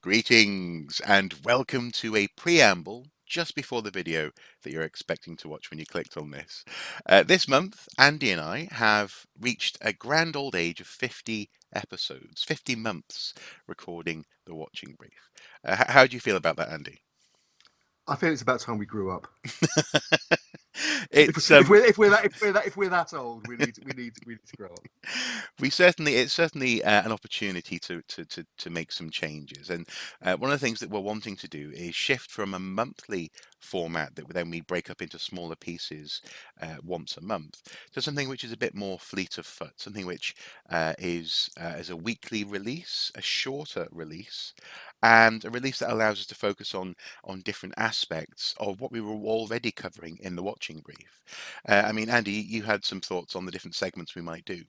Greetings and welcome to a preamble just before the video that you're expecting to watch when you clicked on this. This month, Andy and I have reached a grand old age of 50 episodes, 50 months recording the watching brief. How do you feel about that, Andy? I think it's about time we grew up. It's If we're that old, we need to grow up. it's certainly an opportunity to make some changes. And one of the things that we're wanting to do is shift from a monthly format that then we break up into smaller pieces once a month to something which is a bit more fleet of foot, something which is a weekly release, a shorter release, and a release that allows us to focus on different aspects of what we were already covering in the watching brief. I mean, Andy, you had some thoughts on the different segments we might do.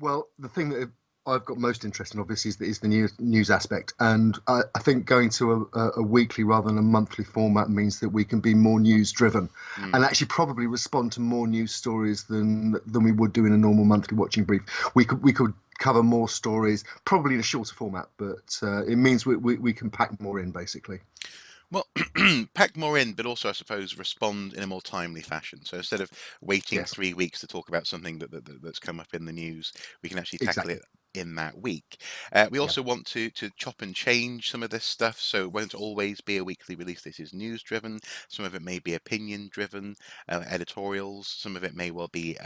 Well, the thing that I've got most interest in, obviously, is the news aspect, and I think going to a weekly rather than a monthly format means that we can be more news driven, Mm. and actually probably respond to more news stories than we would do in a normal monthly watching brief. We could cover more stories, probably in a shorter format, but it means we can pack more in, basically. Well, pack more in, but also, I suppose, respond in a more timely fashion. So instead of waiting Yes, 3 weeks to talk about something that's come up in the news, we can actually tackle it exactly. in that week. We Yeah. also want to chop and change some of this stuff, so it won't always be a weekly release. This is news driven. Some of it may be opinion driven, editorials. Some of it may well be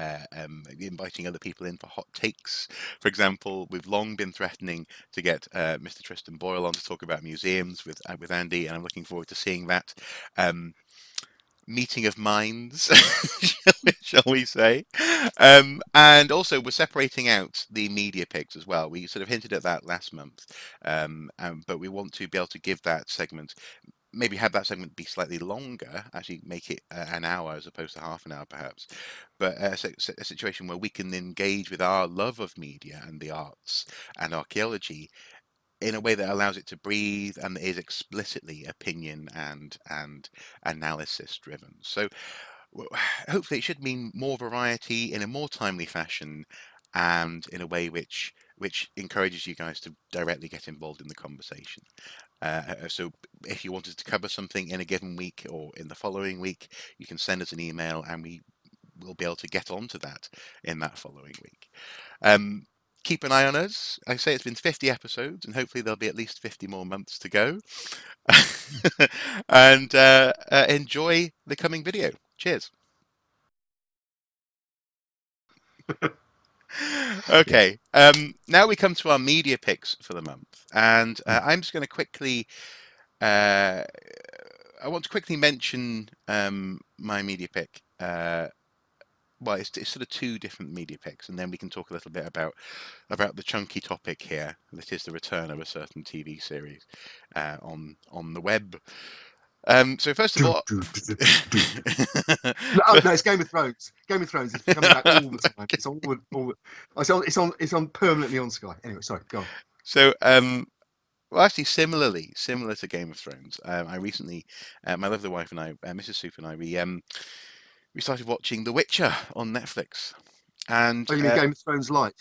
inviting other people in for hot takes. For example, we've long been threatening to get Mr. Tristan Boyle on to talk about museums with Andy, and I'm looking forward to seeing that um, meeting of minds, shall we say? And also, we're separating out the media picks as well. We sort of hinted at that last month, but we want to be able to give that segment. Maybe have that segment be slightly longer, actually make it an hour as opposed to half an hour, perhaps. But a situation where we can engage with our love of media and the arts and archaeology in a way that allows it to breathe and is explicitly opinion and analysis driven. So hopefully it should mean more variety in a more timely fashion and in a way which encourages you guys to directly get involved in the conversation. So if you wanted to cover something in a given week or in the following week, you can send us an email and we will be able to get onto that in that following week. Um, Keep an eye on us. I say it's been 50 episodes, and hopefully there'll be at least 50 more months to go. And enjoy the coming video. Cheers. Yeah. Okay, now we come to our media picks for the month, and Mm. I'm just going to quickly. Uh, I want to quickly mention my media pick. Well, it's sort of two different media picks, and then we can talk a little bit about the chunky topic here. That is the return of a certain TV series on the web. So first of Do, all, do, do, do, do, do. No, oh, no, it's Game of Thrones. Game of Thrones is coming back all the time. It's all. It's on permanently on Sky. Anyway, sorry, go on. so well, actually, similar to Game of Thrones, I recently, my lovely wife and I, Mrs. Soup and I, we started watching The Witcher on Netflix, and Oh, you mean Game of Thrones light?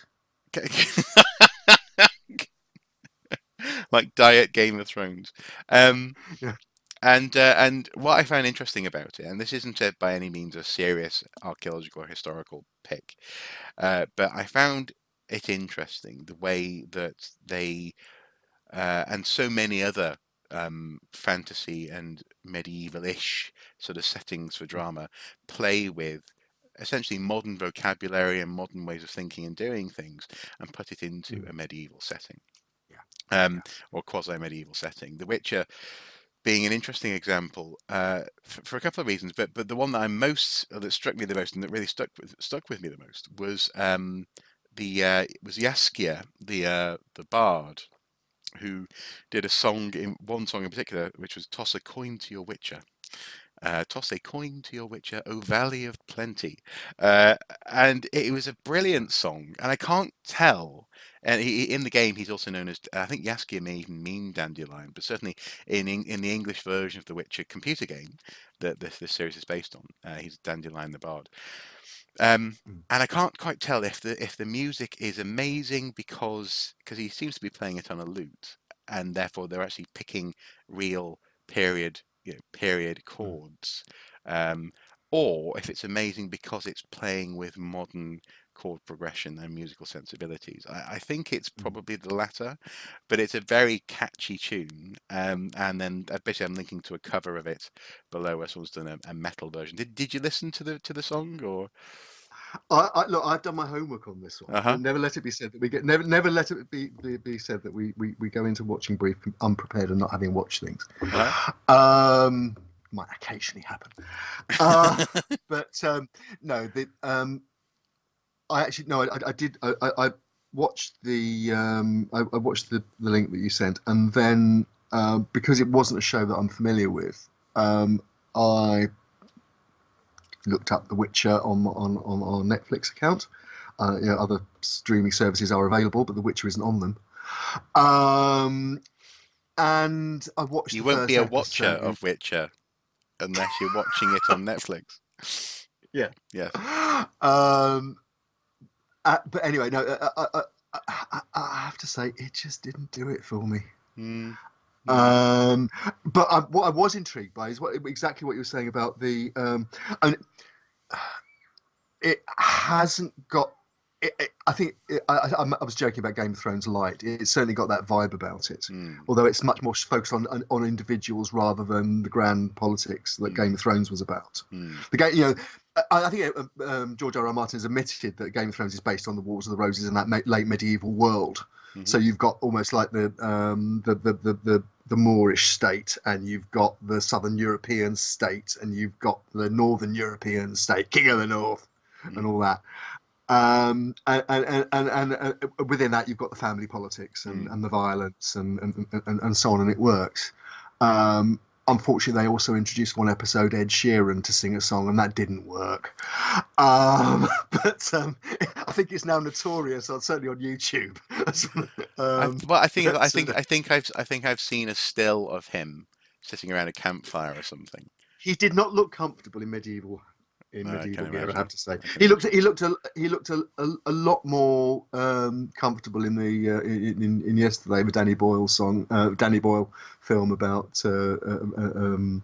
like diet Game of Thrones. Um, Yeah. and what I found interesting about it, and this isn't by any means a serious archaeological or historical pick, but I found it interesting the way that they and so many other fantasy and medieval-ish sort of settings for drama play with essentially modern vocabulary and modern ways of thinking and doing things and put it into Mm. a medieval setting, Yeah. um, Yeah. or quasi-medieval setting. The Witcher being an interesting example for a couple of reasons, but the one that that struck me the most and that really stuck with me the most was Yaskia, the bard, who did a song in one song in particular, which was "Toss a coin to your Witcher." Toss a coin to your Witcher, O Valley of Plenty. Uh, and it was a brilliant song. And I can't tell. And in the game, he's also known as, I think Yaskia may even mean Dandelion, but certainly in the English version of the Witcher computer game that this series is based on, he's Dandelion the Bard. Um, Mm. and I can't quite tell if the music is amazing because he seems to be playing it on a lute, and therefore they're actually picking real period, period Mm. chords, um, or if it's amazing because it's playing with modern chord progression and musical sensibilities. I think it's Mm. probably the latter, but it's a very catchy tune. And then basically I'm linking to a cover of it below where someone's done a metal version. Did you listen to the song or? Look, I've done my homework on this one. Uh-huh. Never let it be said that we get never let it be said that we go into watching brief unprepared and not having watched things. Uh-huh. Might occasionally happen. Uh, but no, I actually no, I did. I watched I watched the link that you sent, and then because it wasn't a show that I'm familiar with, I looked up The Witcher on our Netflix account. Other streaming services are available, but The Witcher isn't on them. Um, and I watched You the won't be first a watcher episode. of Witcher unless you're watching it on Netflix. Yeah. Yes. Um, but anyway, no, I have to say it just didn't do it for me. Mm, mm, But what I was intrigued by is exactly what you were saying about and it hasn't got. I think I was joking about Game of Thrones light. It's certainly got that vibe about it, mm, although it's much more focused on individuals rather than the grand politics that Game mm, of Thrones was about. mm, The game, I think George R. R. Martin has admitted that Game of Thrones is based on the Wars of the Roses in that late medieval world. So mhm, you've got almost like the Moorish state, and you've got the Southern European state, and you've got the Northern European state, King of the North, and mm, all that. And within that, you've got the family politics mm. and the violence and so on, and it works. Um, Unfortunately, they also introduced one episode Ed Sheeran to sing a song, and that didn't work. But I think it's now notorious, certainly on YouTube. Well, But I think I've seen a still of him sitting around a campfire or something. he did not look comfortable in I can medieval gear. I have imagine. to say, I can he looked imagine. he looked he looked a lot more comfortable in the in Yesterday, the Danny Boyle film about an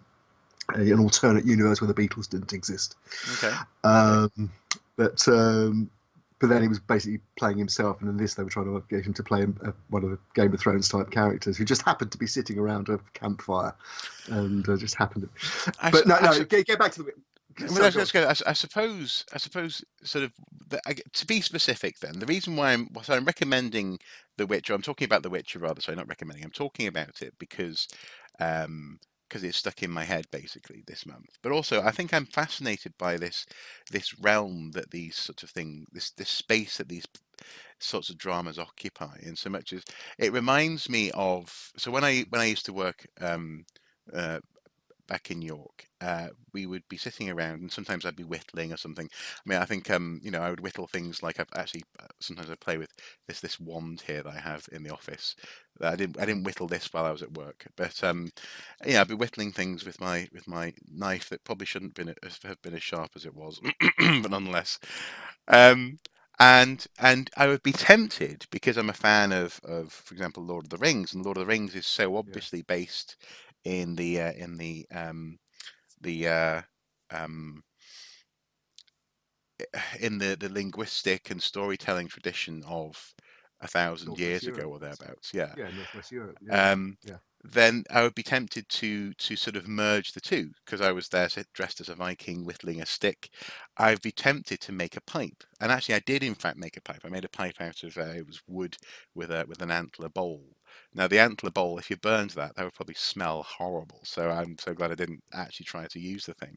alternate universe where the Beatles didn't exist. Okay. Okay. Um, but um, but then he was basically playing himself, and in this they were trying to get him to play one of the Game of Thrones type characters who just happened to be sitting around a campfire, and just happened. I, s- But no, I, no, s- get back to the. I mean, Sorry, go let's on. go. I suppose, sort of, to be specific, then the reason why I'm recommending The Witcher. I'm talking about The Witcher rather. Sorry, not recommending. I'm talking about it um, because it's stuck in my head basically this month. But also, I think I'm fascinated by this realm that these sorts of things, this space that these sorts of dramas occupy. In so much as it reminds me of, so when I used to work. Uh, Back in York, we would be sitting around, and sometimes I'd be whittling or something. I mean, I think I would whittle things like I've actually sometimes I play with this wand here that I have in the office. I didn't whittle this while I was at work, but I'd be whittling things with my knife that probably shouldn't have been as sharp as it was, but nonetheless. Um, and I would be tempted because I'm a fan for example, Lord of the Rings, and Lord of the Rings is so Yeah, obviously based in the um, the linguistic and storytelling tradition of a thousand Northwest years ago Europe. or thereabouts. Yeah. Yeah, Northwest Europe. Yeah, Um, yeah, then I would be tempted to sort of merge the two because I was there dressed as a Viking whittling a stick. I'd be tempted to make a pipe, and actually I did in fact make a pipe. I made a pipe out of it was wood with an antler bowl. Now the antler bowl, if you burned that would probably smell horrible. So I'm so glad I didn't actually try to use the thing.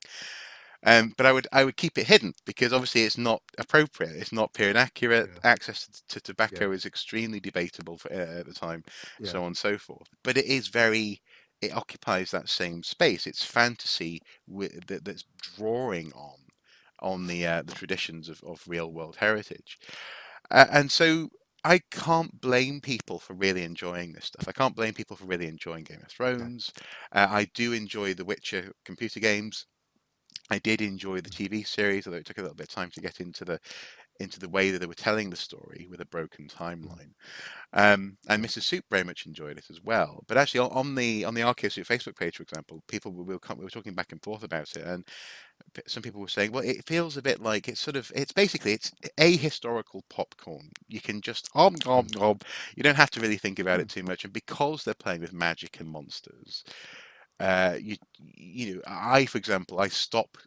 But I would keep it hidden because obviously it's not appropriate. It's not period accurate. yeah, Access to yeah, tobacco is extremely debatable at the time, yeah, so on and so forth. But it is very. It occupies that same space. It's fantasy that's drawing on the traditions of real world heritage, and so I can't blame people for really enjoying this stuff. I can't blame people for really enjoying Game of yeah. Thrones. I do enjoy the Witcher computer games. I did enjoy the TV series, although it took a little bit of time to get into the way that they were telling the story with a broken timeline. And Yeah. Mrs. Soup very much enjoyed it as well. But actually, on the Archaeosoup Facebook page, for example, we were talking back and forth about it, and some people were saying, well, it feels a bit like it's basically it's ahistorical popcorn. You can just Mm. you don't have to really think about it Mm. too much, and because they're playing with magic and monsters, I, for example, I stop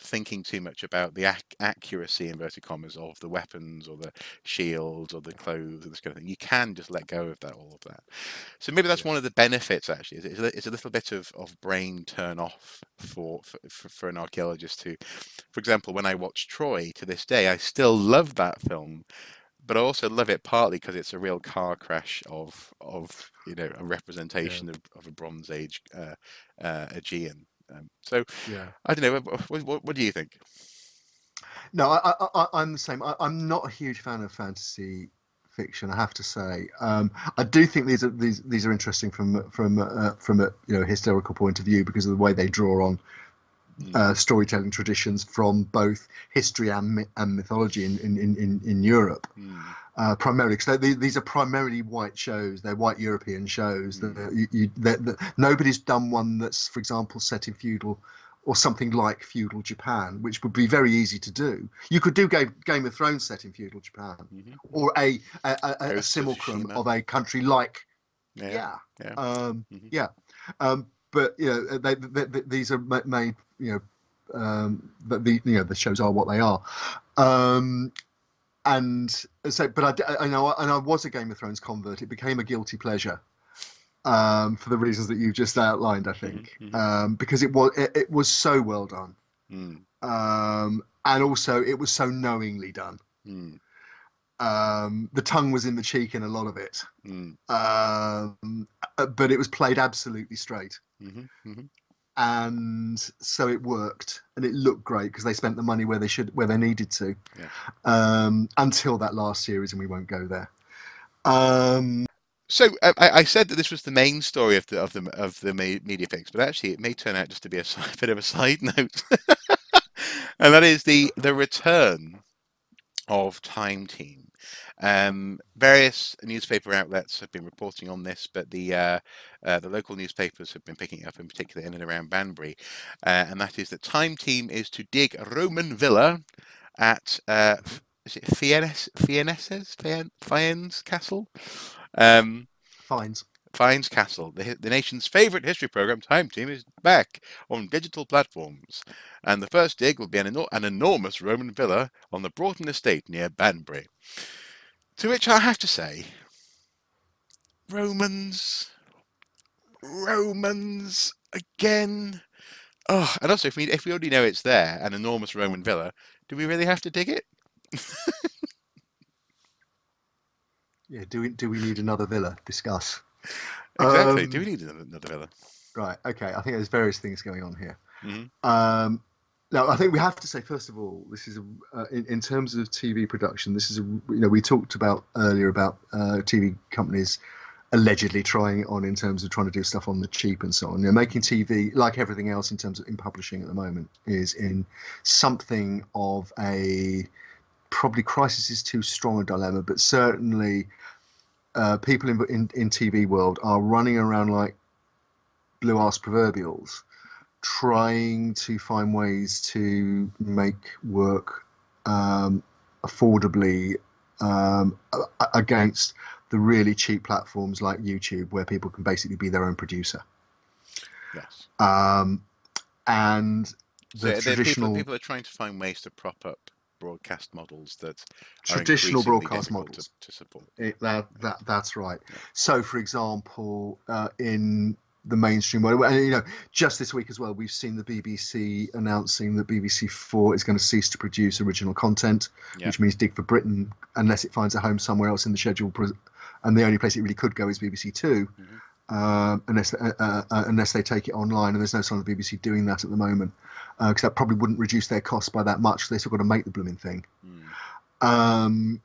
thinking too much about the accuracy, inverted commas, of the weapons or the shields or the clothes or this kind of thing. You can just let go of all of that. So maybe that's Yeah. one of the benefits. Actually, it's a little bit of brain turn off for an archaeologist to, for example, when I watch Troy to this day, I still love that film, but I also love it partly because it's a real car crash of a Yeah. representation of a Bronze Age Aegean. So Yeah. I don't know. What do you think? No, I'm the same. I'm not a huge fan of fantasy fiction, I have to say. I do think these are interesting from a historical point of view because of the way they draw on Mm, storytelling traditions from both history and mythology in Europe. mm, Primarily, because these are primarily white shows. They're white European shows. mm, Nobody's done one that's, for example, set in feudal or something like feudal Japan, which would be very easy to do. You could do Game of Thrones set in feudal Japan, hmm. or a Ghosts of simulacrum Tsushima. of a country like, Yeah, yeah, yeah. Hmm. yeah. But these are made, the shows are what they are. Um, and so, but I know, and I was a Game of Thrones convert. It became a guilty pleasure, for the reasons that you just outlined. I Hmm. think, Hmm. because it was so well done, Mm, and also it was so knowingly done. mm, The tongue was in the cheek in a lot of it, mm, but it was played absolutely straight, hmm. Hmm. and so it worked, and it looked great because they spent the money where they needed to, Yes. until that last series, and we won't go there. Um, So I said that this was the main story of the media picks, but actually it may turn out just to be a bit of a side note, and that is the return of Time Team. Various newspaper outlets have been reporting on this, but the local newspapers have been picking it up, in particular in and around Banbury, and that is that Time Team is to dig a Roman villa at is it Fiennes Castle? Um, Fines. Fiennes Castle, the nation's favourite history programme, Time Team, is back on digital platforms, and the first dig will be an enormous Roman villa on the Broughton estate near Banbury. To which I have to say, Romans, Romans again. Oh, and also if we already know it's there, an enormous Roman villa, do we really have to dig it? Yeah. Do we need another villa? Discuss. Exactly. Do Um, we need another villa? right. Okay. I think there's various things going on here. Hmm. Now, I think we have to say, first of all, this is in terms of TV production. This is we talked about earlier about TV companies allegedly trying it on in terms of trying to do stuff on the cheap and so on. Making TV, like everything else in terms of in publishing at the moment, is in something of a, probably crisis is too strong a dilemma, but certainly people in TV world are running around like blue ass proverbials, trying to find ways to make work affordably, against the really cheap platforms like YouTube, where people can basically be their own producer. Yes. Um, and the So people traditional people are trying to find ways to prop up broadcast models that are traditional increasingly broadcast difficult to, models. to support. That's right. Yeah. So, for example, in the mainstream world, and just this week as well, we've seen the BBC announcing that BBC4 is going to cease to produce original content, Yeah. which means Dig for Britain, unless it finds a home somewhere else in the schedule, and the only place it really could go is BBC Two, Hmm. unless they take it online, and there's no sign of the BBC doing that at the moment, because that probably wouldn't reduce their costs by that much. They still got to make the blooming thing. Mm. Um,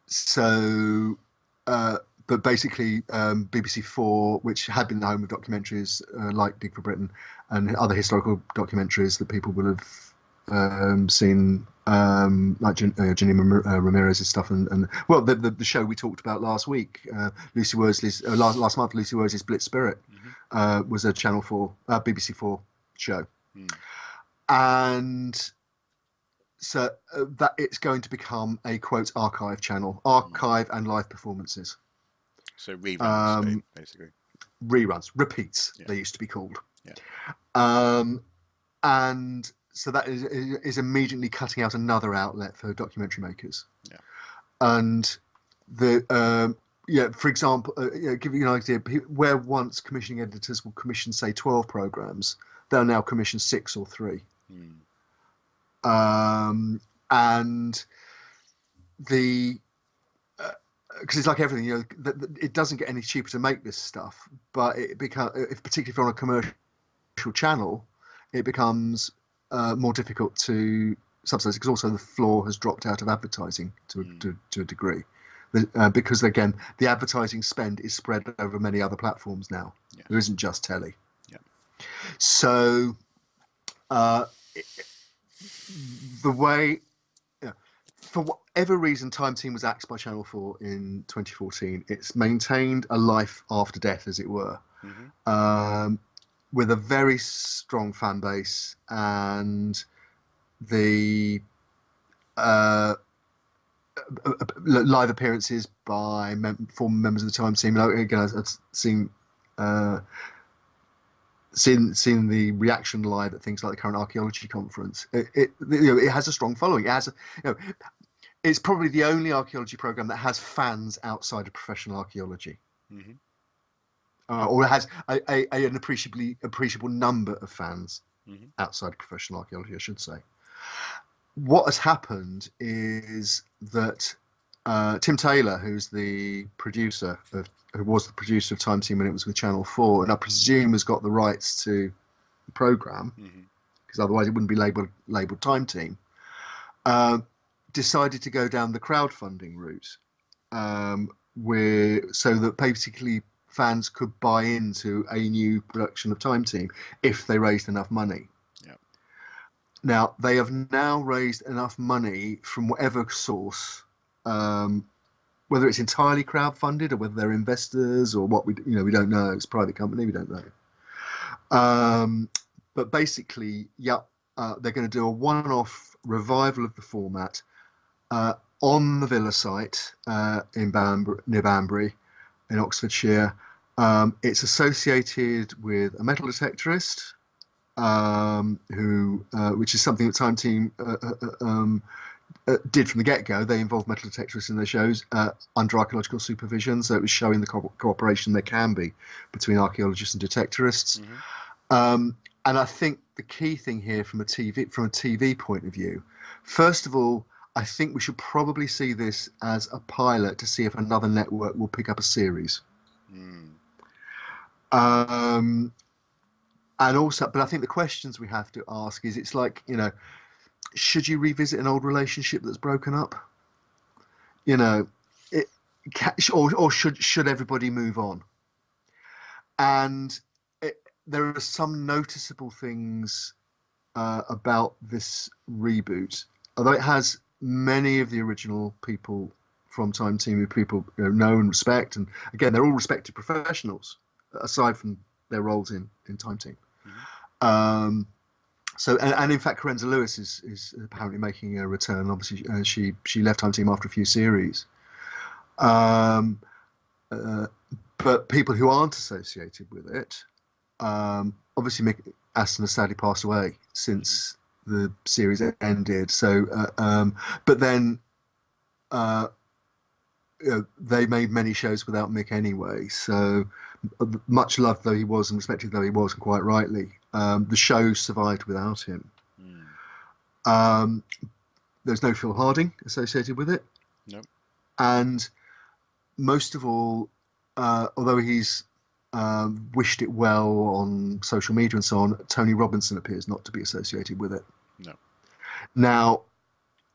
so, but basically, BBC4, which had been the home of documentaries like Dig for Britain and other historical documentaries that people will have seen like Janine Ramirez's stuff, and well, the show we talked about last week, Lucy Worsley's last month, Lucy Worsley's Blitz Spirit, was a Channel 4, BBC 4 show, and so that it's going to become a quote archive channel, archive and live performances. So reruns, basically. Reruns, repeats, Yeah. they used to be called. Yeah. And so that is immediately cutting out another outlet for documentary makers. Yeah. And the for example, give you an idea, where once commissioning editors will commission, say, 12 programs, they'll now commission 6 or 3. And the because it's like everything, it doesn't get any cheaper to make this stuff, but it becomes, particularly if you're on a commercial channel, it becomes more difficult to subsidize, because also the floor has dropped out of advertising to a degree, because again the advertising spend is spread over many other platforms now. Yes. There isn't just telly. Yeah. So the way, for whatever reason, Time Team was axed by Channel 4 in 2014. It's maintained a life after death, as it were, with a very strong fan base, and the live appearances by former members of the Time Team. Again, I've seen the reaction live at things like the current archaeology conference. It has a strong following. It has it's probably the only archaeology program that has fans outside of professional archaeology. Or it has an appreciable number of fans outside of professional archaeology, I should say. What has happened is that Tim Taylor, who was the producer of Time Team when it was with Channel 4, and I presume has got the rights to the program, because otherwise it wouldn't be labeled Time Team, decided to go down the crowdfunding route, so that basically fans could buy into a new production of Time Team if they raised enough money. Now, they have now raised enough money from whatever source, whether it's entirely crowdfunded or whether they're investors or what, we don't know. It's a private company, we don't know. But basically, they're going to do a one-off revival of the format on the Villa site near Banbury in Oxfordshire. It's associated with a metal detectorist, which is something that Time Team did from the get-go. They involved metal detectorists in their shows under archaeological supervision, so it was showing the cooperation there can be between archaeologists and detectorists. And I think the key thing here from a TV point of view, first of all, I think we should probably see this as a pilot to see if another network will pick up a series. And also, but I think the questions we have to ask is, it's like, should you revisit an old relationship that's broken up? Or should everybody move on? And there are some noticeable things about this reboot, although it has many of the original people from Time Team who people know and respect, and again, they're all respected professionals aside from their roles in Time Team. So, and in fact, Carenza Lewis is apparently making a return. Obviously, she left Time Team after a few series. But people who aren't associated with it, obviously Mick Aston has sadly passed away since the series ended. So, but then they made many shows without Mick anyway. So, much loved though he was and respected though he was, and quite rightly, the show survived without him. There's no Phil Harding associated with it. Nope. And most of all, although he's wished it well on social media and so on, Tony Robinson appears not to be associated with it. No. Now,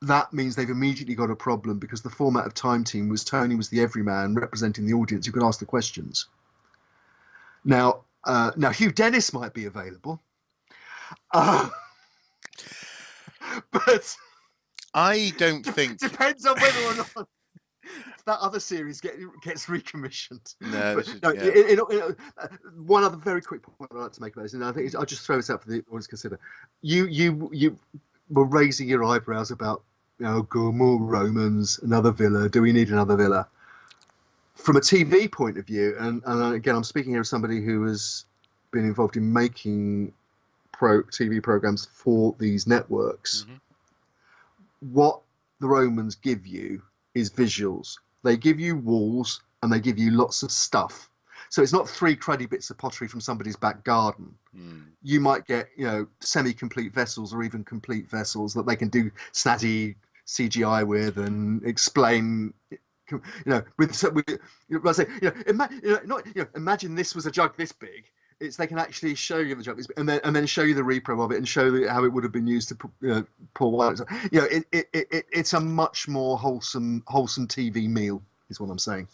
that means they've immediately got a problem, because the format of Time Team was Tony was the everyman representing the audience who could ask the questions. Now Hugh Dennis might be available, but I don't think. Depends on whether or not that other series gets recommissioned. No, But this is no, yeah. one other very quick point I'd like to make about this, and I think I'll just throw this out for the audience to consider. You were raising your eyebrows about, go more Romans, another villa. Do we need another villa? From a TV point of view, and again, I'm speaking here as somebody who has been involved in making TV programs for these networks. Mm-hmm. What the Romans give you is visuals. They give you walls and they give you lots of stuff. So it's not 3 cruddy bits of pottery from somebody's back garden. You might get, semi-complete vessels or even complete vessels that they can do snazzy CGI with and explain. Imagine this was a jug this big. They can actually show you the jug and then show you the repro of it and show you how it would have been used to pour wine. It's a much more wholesome TV meal, is what I'm saying.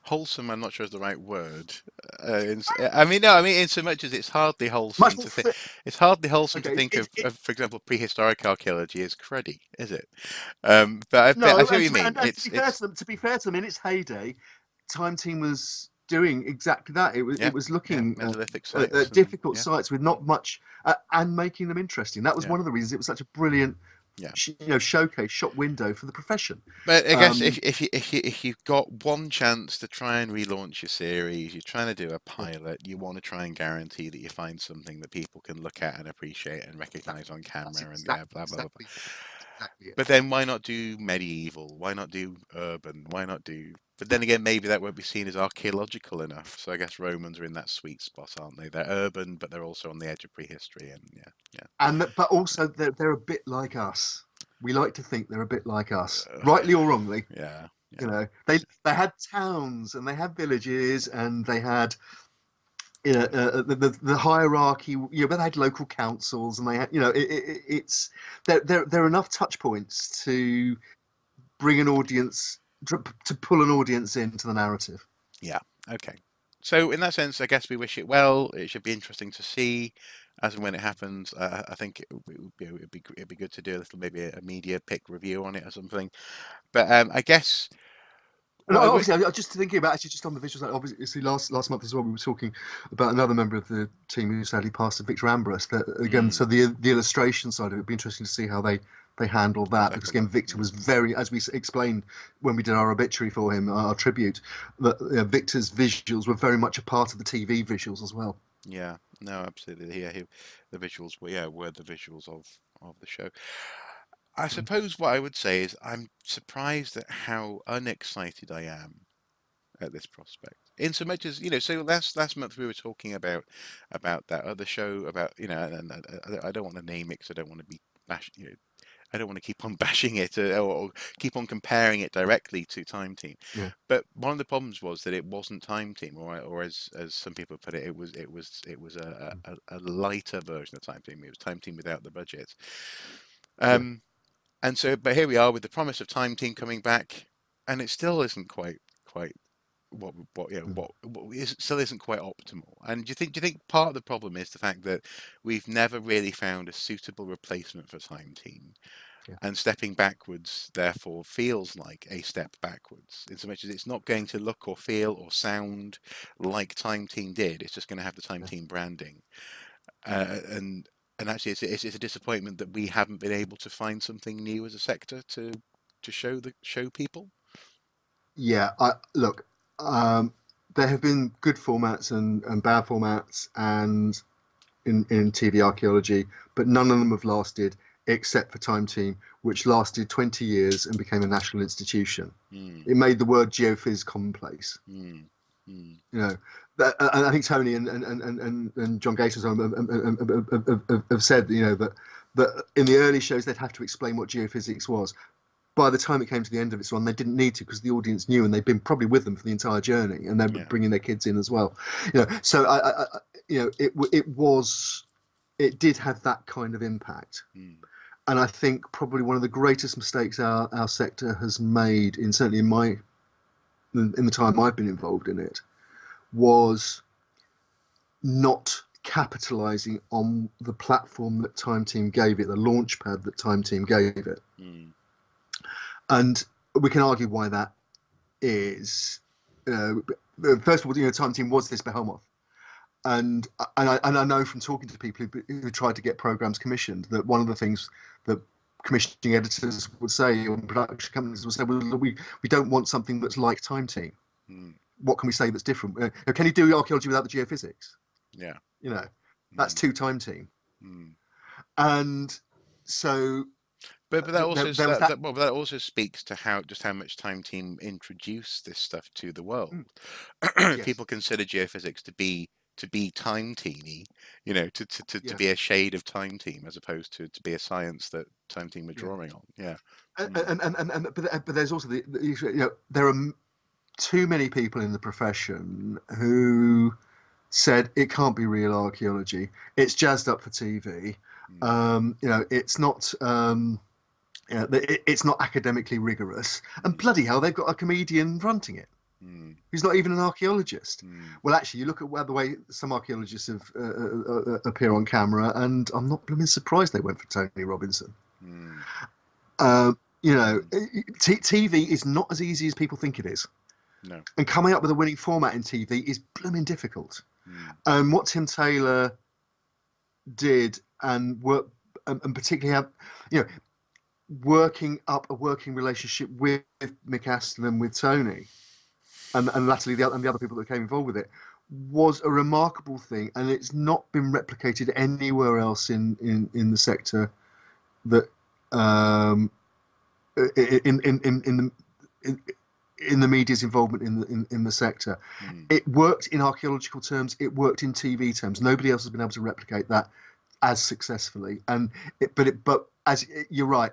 Wholesome, I'm not sure is the right word. I mean, no, I mean, in so much as it's hardly wholesome to think. It's hardly wholesome to think of, for example, prehistoric archaeology as cruddy, is it? But I see what you mean. To be fair to them, in its heyday, Time Team was doing exactly that. It was looking Mesolithic sites at difficult sites with not much and making them interesting. That was one of the reasons it was such a brilliant showcase, shop window for the profession. But I guess if you've got one chance to try and relaunch your series, you're trying to do a pilot, you want to try and guarantee that you find something that people can look at and appreciate and recognize on camera and blah blah blah. Exactly. But then why not do medieval? Why not do urban? Why not do? But then again, maybe that won't be seen as archaeological enough. So I guess Romans are in that sweet spot, aren't they? They're urban, but they're also on the edge of prehistory, and but also they're a bit like us. We like to think they're a bit like us, rightly or wrongly. Yeah. They had towns and they had villages and they had the hierarchy. But they had local councils and they had there are enough touch points to bring an audience to pull an audience into the narrative. Yeah. Okay. So in that sense, I guess we wish it well. It should be interesting to see as and when it happens. I think it'd be good to do a little, maybe a media pick review on it or something. But I guess. And obviously, I was just thinking about just on the visuals. Obviously, last month as well, we were talking about another member of the team who sadly passed, Victor Ambrose. Again, so the illustration side of it would be interesting to see how they handle that, because again, Victor was very, as we explained when we did our obituary for him, our tribute, that Victor's visuals were very much a part of the TV visuals as well. Yeah, no, absolutely. Yeah, the visuals were the visuals of the show. I suppose what I would say is I'm surprised at how unexcited I am at this prospect. In so much as, so last month we were talking about that other show about, and I don't want to name it because I don't want to be I don't want to keep on bashing it or keep on comparing it directly to Time Team. Yeah. But one of the problems was that it wasn't Time Team, or as some people put it, it was a lighter version of Time Team. It was Time Team without the budget. And so, but here we are with the promise of Time Team coming back, and it still isn't quite still isn't quite optimal. And do you think part of the problem is the fact that we've never really found a suitable replacement for Time Team, and stepping backwards therefore feels like a step backwards, in so much as it's not going to look or feel or sound like Time Team did. It's just going to have the Time Team branding, and actually, it's a disappointment that we haven't been able to find something new as a sector to show people. Yeah, look, there have been good formats and bad formats, and in TV archaeology, but none of them have lasted except for Time Team, which lasted 20 years and became a national institution. It made the word geophys commonplace. And I think Tony and John Gators have said, that in the early shows they'd have to explain what geophysics was. By the time it came to the end of its run, they didn't need to, because the audience knew, and they'd been probably with them for the entire journey, and they were bringing their kids in as well. So it did have that kind of impact. And I think probably one of the greatest mistakes our sector has made, certainly in the time I've been involved in it, was not capitalizing on the platform that Time Team gave it, the launch pad that Time Team gave it. And we can argue why that is. First of all, Time Team was this behemoth. And I know from talking to people who tried to get programs commissioned that one of the things that commissioning editors would say, or production companies would say, well, we don't want something that's like Time Team. Mm. What can we say that's different? Can you do archaeology without the geophysics? Yeah. That's Mm. two Time Team. Mm. And so But that also there was that. well, that also speaks to how much Time Team introduced this stuff to the world. Yes. People consider geophysics to be time teamy, to Yeah. be a shade of Time Team as opposed to be a science that Time Team were Yeah. drawing on. Yeah. But there's also the issue, there are too many people in the profession who said it can't be real archaeology. It's jazzed up for TV. Mm. It's not. It's not academically rigorous. And Mm. bloody hell, they've got a comedian fronting it Mm. who's not even an archaeologist. Mm. Well, actually, you look at the way some archaeologists have appear on camera, and I'm not blooming surprised they went for Tony Robinson. Mm. Um, Mm. TV is not as easy as people think it is. No. And coming up with a winning format in TV is blooming difficult. Mm. And what Tim Taylor did, and particularly have, working up a working relationship with Mick Aston and with Tony, and latterly the other people that came involved with it, was a remarkable thing, and it's not been replicated anywhere else in the sector. That in the media's involvement in the sector. Mm. It worked in archaeological terms. It worked in TV terms. Nobody else has been able to replicate that as successfully. But as you're right,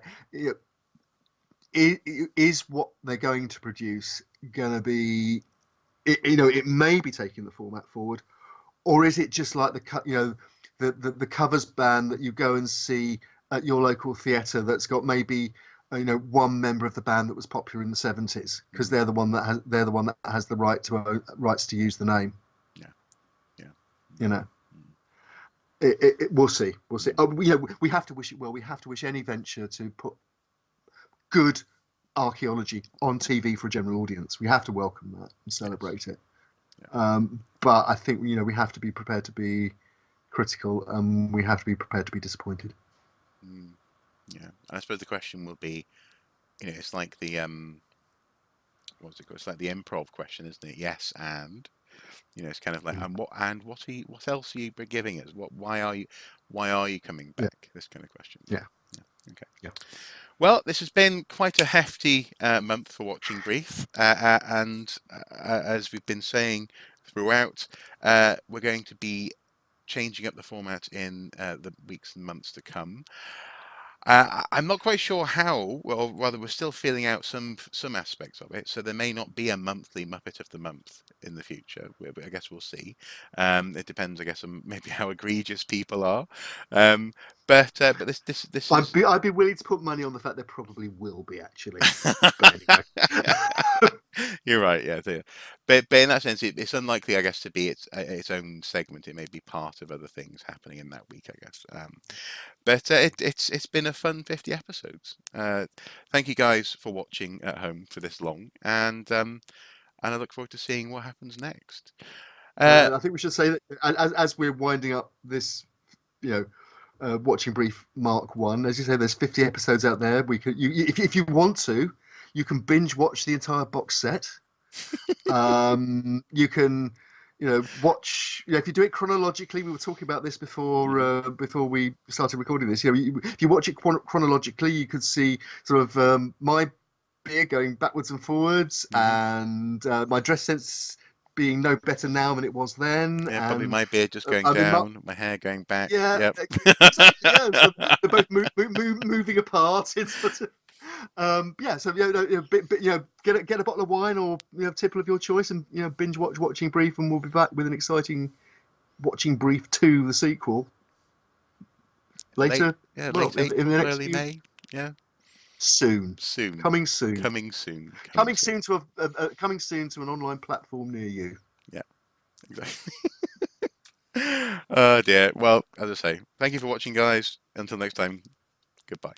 is what they're going to produce going to be? It may be taking the format forward, or is it just like the covers band that you go and see at your local theatre that's got maybe one member of the band that was popular in the 70s because Mm. they're the one that has the rights to use the name. Yeah. Yeah. You know, Mm. we'll see. Mm. Oh, we have to wish it well. We have to wish any venture to put good archaeology on TV for a general audience. We have to welcome that and celebrate it. Yeah. But I think we have to be prepared to be critical, and we have to be prepared to be disappointed. Mm. Yeah. And I suppose the question will be, it's like the what's it called? It's like the improv question, isn't it? Yes, and it's kind of like, Mm. what else are you giving us? Why are you coming Yeah, back? This kind of question. yeah, Yeah. Okay. yeah. Well, this has been quite a hefty month for Watching Brief, and as we've been saying throughout, we're going to be changing up the format in the weeks and months to come. I'm not quite sure how, or rather, we're still feeling out some aspects of it. So there may not be a monthly Muppet of the Month in the future. I guess we'll see. It depends, I guess, on maybe how egregious people are. But this is. I'd be willing to put money on the fact there probably will be actually. But anyway. You're right, yeah. But in that sense, it's unlikely, I guess, to be its own segment. It may be part of other things happening in that week, I guess. But it's been a fun 50 episodes. Thank you guys for watching at home for this long, and I look forward to seeing what happens next. I think we should say that as we're winding up this, Watching Brief Mark 1, as you say, there's 50 episodes out there. If you want to, you can binge watch the entire box set. You can, watch. If you do it chronologically, we were talking about this before we started recording this. If you watch it chronologically, you could see sort of my beard going backwards and forwards, and my dress sense being no better now than it was then. Yeah, probably And my beard just going I mean, down, my hair going back. yeah, Yep. exactly. Yeah, they're both moving apart. It's sort of, yeah. So get a bottle of wine or tipple of your choice, and binge Watching Brief, and we'll be back with an exciting Watching Brief 2, the sequel, later. Late In the April, next early May. Yeah, soon, soon, coming soon, coming soon, coming soon to coming soon to an online platform near you. Yeah, exactly. Oh dear. Well, as I say, thank you for watching, guys. Until next time, goodbye.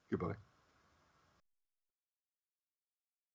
Goodbye.